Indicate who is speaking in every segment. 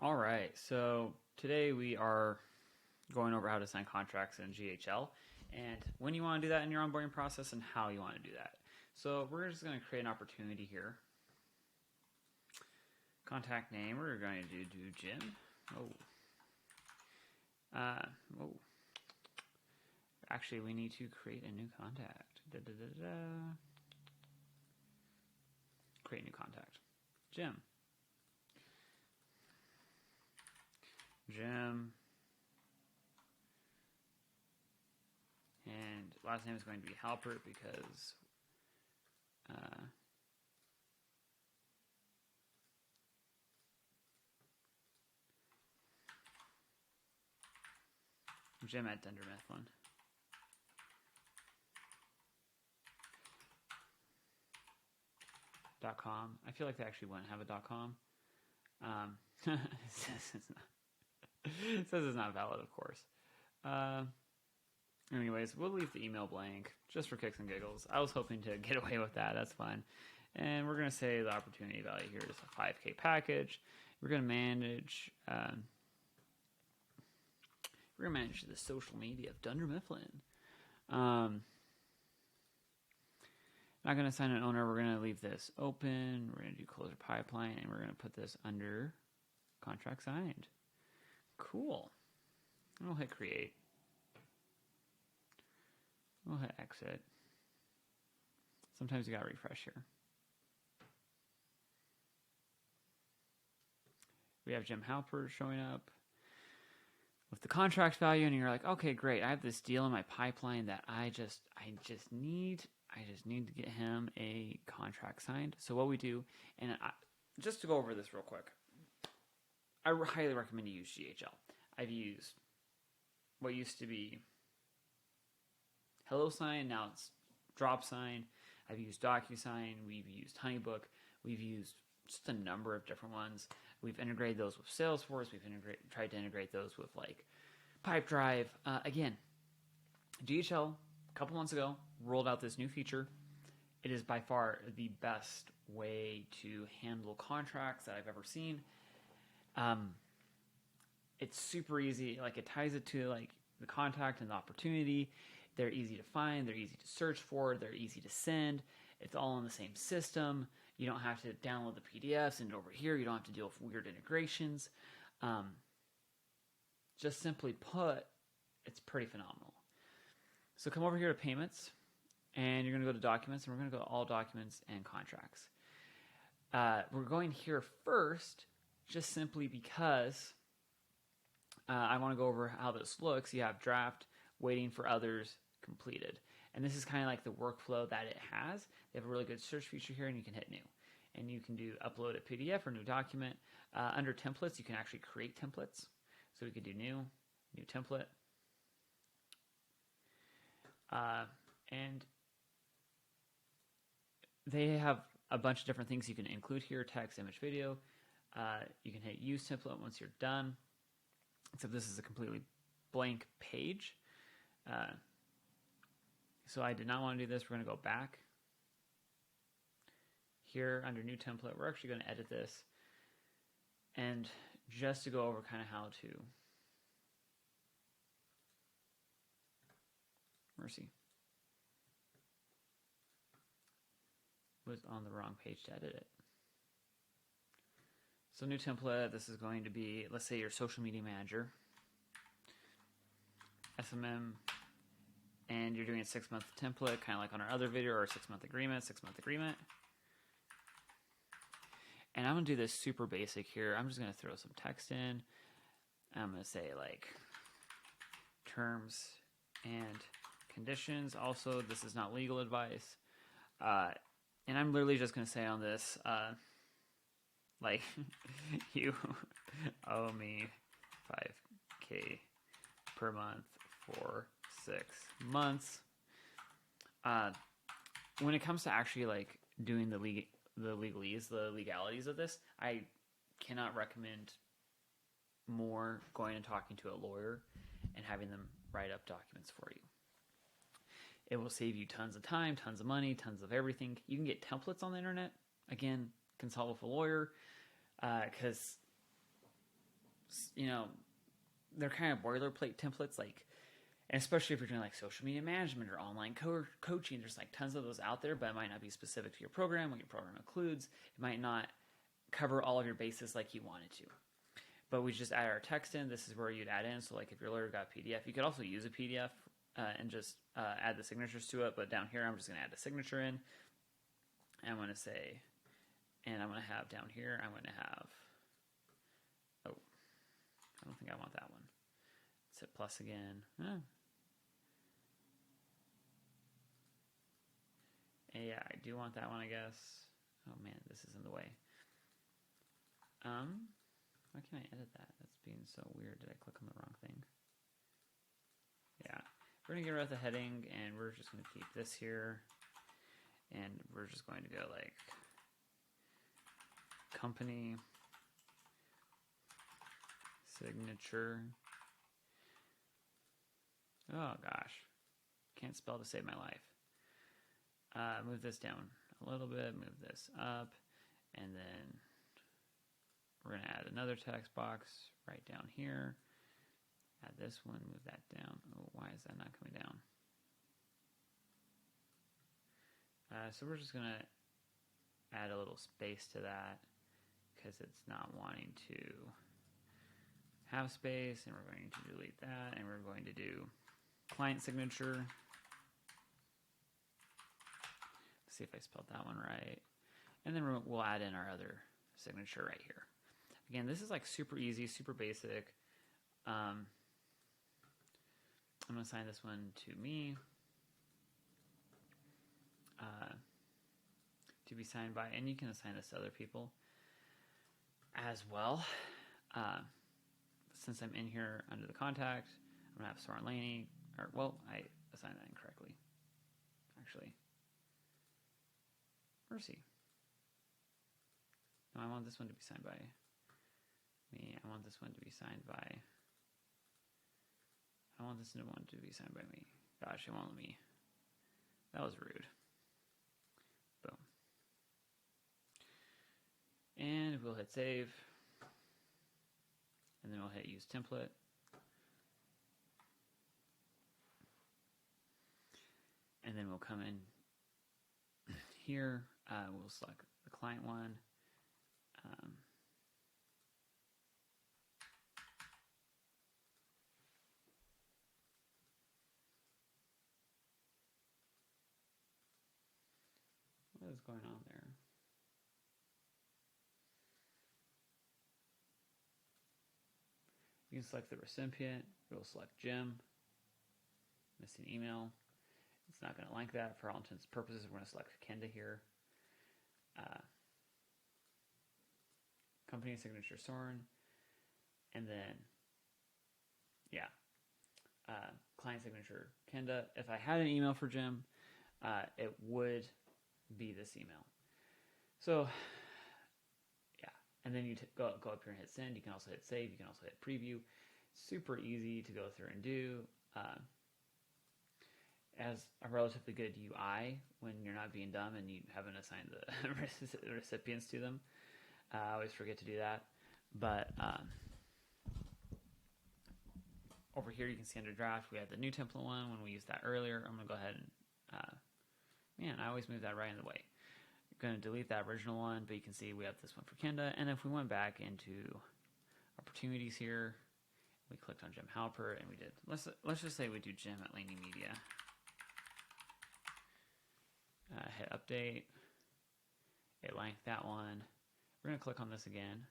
Speaker 1: All right, so today we are going over how to sign contracts in GHL and when you want to do that in your onboarding process and how you want to do that. So we're just going to create an opportunity here. Contact name, we're going to do Jim. Oh. Actually, we need to create a new contact. Create new contact. Jim. And last name is going to be Halpert because Jim at dundermifflin.com. I feel like they actually wouldn't have a .com. It says it's not valid, of course. Anyways, we'll leave the email blank just for kicks and giggles. I was hoping to get away with that. That's fine. And we're going to say the opportunity value here is a 5K package. We're going to manage. We're going to manage the social media of Dunder Mifflin. Not going to assign an owner. We're going to leave this open. We're going to do closer pipeline, and we're going to put this under contract signed. Cool. We'll hit create. We'll hit exit. Sometimes you gotta refresh here. We have Jim Halpert showing up with the contract value, and you're like, okay, great. I have this deal in my pipeline that I just need to get him a contract signed. So what we do, and just to go over this real quick, I highly recommend you use GHL. I've used what used to be HelloSign, now it's DropSign. I've used DocuSign. We've used Honeybook. We've used just a number of different ones. We've integrated those with Salesforce. We've tried to integrate those with like Pipedrive. Again, GHL a couple months ago rolled out this new feature. It is by far the best way to handle contracts that I've ever seen. It's super easy. Like it ties it to like the contact and the opportunity. They're easy to find. They're easy to search for. They're easy to send. It's all in the same system. You don't have to download the PDF, send it over here. You don't have to deal with weird integrations. Just simply put, it's pretty phenomenal. So come over here to payments, and you're going to go to documents, and we're going to go to all documents and contracts. We're going here first, just simply because I want to go over how this looks. You have draft, waiting for others, completed. And this is kind of like the workflow that it has. They have a really good search feature here, and you can hit new. And you can do upload a PDF or new document. Under templates, you can actually create templates. So we could do new template. And they have a bunch of different things you can include here, text, image, video. You can hit use template once you're done. Except this is a completely blank page. So I did not want to do this. We're going to go back. Here under new template, we're actually going to edit this. And just to go over kind of how to... Mercy. Was on the wrong page to edit it. So new template, this is going to be, let's say your social media manager. SMM, and you're doing a 6-month template, kind of like on our other video, or a 6-month agreement, And I'm going to do this super basic here. I'm just going to throw some text in. I'm going to say like terms and conditions. Also, this is not legal advice. And I'm literally just going to say on this, like, you owe me 5K per month for 6 months. When it comes to actually like doing the legalities of this, I cannot recommend more going and talking to a lawyer and having them write up documents for you. It will save you tons of time, tons of money, tons of everything. You can get templates on the internet. Again, consult with a lawyer because you know, they're kind of boilerplate templates, like, and especially if you're doing like social media management or online coaching, there's like tons of those out there, but it might not be specific to your program, what your program includes. It might not cover all of your bases like you wanted to. But we just add our text in. This is where you'd add in. So like if your lawyer got a PDF, you could also use a PDF and just add the signatures to it. But down here, I'm just going to add a signature in. And I'm going to say, and I'm going to have down here, I'm going to have, oh, I don't think I want that one. Let's hit plus again. Yeah, I do want that one, I guess. Oh man, this is in the way. Why can't I edit that? That's being so weird. Did I click on the wrong thing? Yeah. We're going to get rid of the heading, and we're just going to keep this here. And we're just going to go like company signature. Oh gosh. Can't spell to save my life. Move this down a little bit, move this up, and then we're going to add another text box right down here. Add this one, move that down. Oh, why is that not coming down? So we're just going to add a little space to that because it's not wanting to have space, and we're going to delete that, and we're going to do client signature. Let's see if I spelled that one right. And then we'll add in our other signature right here. Again, this is like super easy, super basic. I'm going to assign this one to me. To be signed by, and you can assign this to other people as well. Since I'm in here under the contact, I'm going to have Soren Laney, or well, I assigned that incorrectly, actually. Mercy. No, I want this one to be signed by me. I want this one to be signed by, I want this one to be signed by me. Gosh, it won't let me. That was rude. Boom. And we'll hit save. And then we'll hit use template. And then we'll come in here. We'll select the client one. What is going on there? You can select the recipient. We'll select Jim. Missing email. It's not going to like that for all intents and purposes. We're going to select Kenda here. Company signature Soren. And then, yeah, client signature Kenda. If I had an email for Jim, it would be this email. So, yeah. And then you go up here and hit send. You can also hit save. You can also hit preview. Super easy to go through and do. As a relatively good UI when you're not being dumb and you haven't assigned the recipients to them. I always forget to do that. But over here you can see under draft we had the new template one when we used that earlier. I'm going to go ahead and, man, I always move that right in the way. I'm going to delete that original one, but you can see we have this one for Kenda. And if we went back into opportunities here, we clicked on Jim Halpert and we did, let's just say we do Jim at Laney Media. Hit update. It liked that one. We're going to click on this again.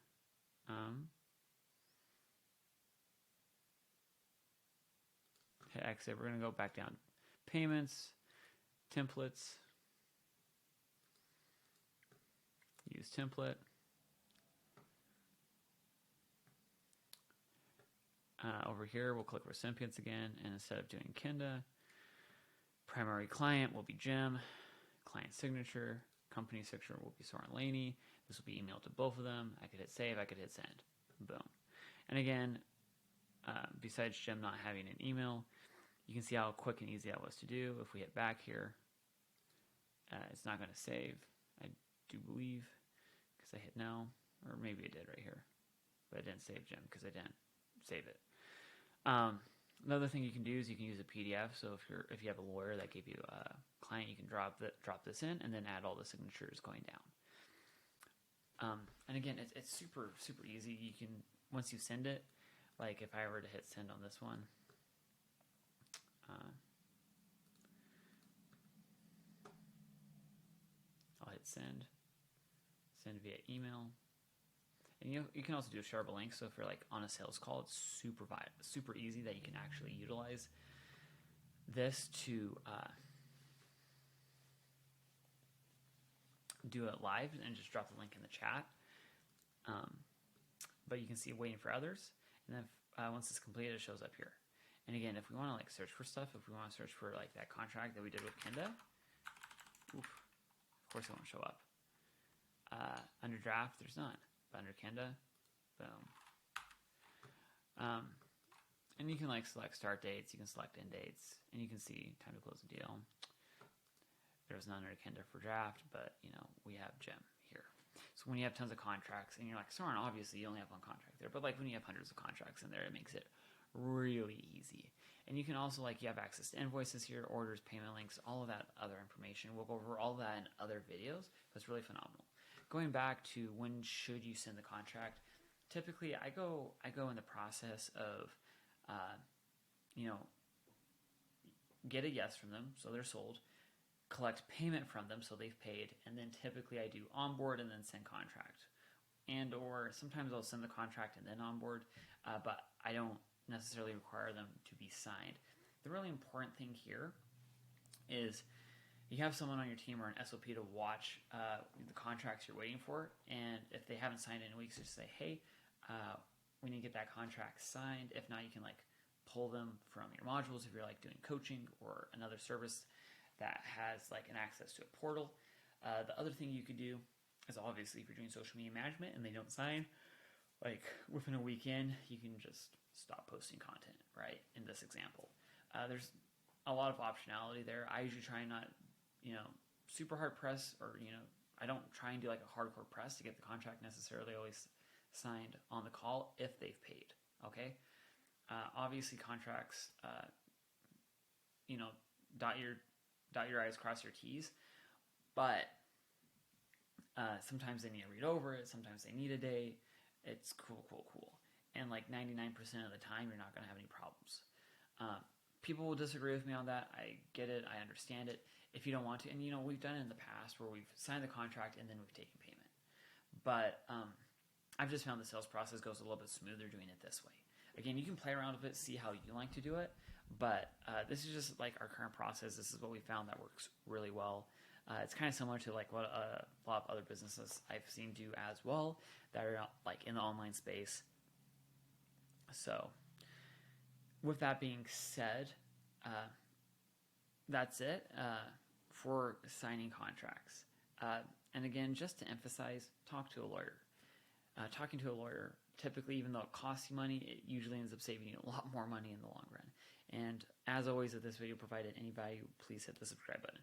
Speaker 1: Hit exit. We're going to go back down. Payments, templates, use template. Over here, we'll click recipients again, and instead of doing Kenda, primary client will be Jim. Client signature, company signature will be Soren Laney. This will be emailed to both of them. I could hit save, I could hit send. Boom. And again, besides Jim not having an email, you can see how quick and easy that was to do. If we hit back here, it's not going to save, I do believe, because I hit no, or maybe it did right here. but it didn't save Jim because I didn't save it. Another thing you can do is you can use a PDF. So if you have a lawyer that gave you a client, you can drop this in and then add all the signatures going down. And again, it's super easy. You can, once you send it, like if I were to hit send on this one, I'll hit send via email. And you can also do a shareable link. So if you're like on a sales call, it's super easy that you can actually utilize this to do it live and just drop the link in the chat. But you can see waiting for others, and then once it's completed, it shows up here. And again, if we want to like search for stuff, if we want to search for like that contract that we did with Kenda, of course it won't show up. Under draft, there's none. But under Kenda, boom. And you can like select start dates, you can select end dates, and you can see time to close the deal. There's none under Kenda for draft, but we have Jim here. So when you have tons of contracts, and you're like, Soren, obviously you only have one contract there, but like when you have hundreds of contracts in there, it makes it really easy. And you can also you have access to invoices here, orders, payment links, all of that other information. We'll go over all that in other videos, but it's really phenomenal. Going back to when should you send the contract, typically I go in the process of, get a yes from them, so they're sold, collect payment from them, so they've paid, and then typically I do onboard and then send contract. And or sometimes I'll send the contract and then onboard, but I don't necessarily require them to be signed. The really important thing here is you have someone on your team or an SOP to watch the contracts you're waiting for, and if they haven't signed in weeks, just say, hey, we need to get that contract signed. If not, you can pull them from your modules if you're doing coaching or another service that has an access to a portal. The other thing you could do is obviously if you're doing social media management and they don't sign, within a weekend, you can just stop posting content, right? In this example, there's a lot of optionality there. I usually try not, super hard press, or, I don't try and do a hardcore press to get the contract necessarily always signed on the call if they've paid, okay? Obviously contracts, dot your I's, cross your T's, but sometimes they need to read over it, sometimes they need a day. It's cool. And 99% of the time, you're not going to have any problems. People will disagree with me on that. I get it. I understand it. If you don't want to, and we've done it in the past where we've signed the contract and then we've taken payment. But I've just found the sales process goes a little bit smoother doing it this way. Again, you can play around with it, see how you like to do it. But this is just our current process. This is what we found that works really well. It's kind of similar to what a lot of other businesses I've seen do as well that are in the online space. So with that being said, that's it for signing contracts. And again, just to emphasize, talk to a lawyer. Talking to a lawyer, typically, even though it costs you money, it usually ends up saving you a lot more money in the long run. And as always, if this video provided any value, please hit the subscribe button.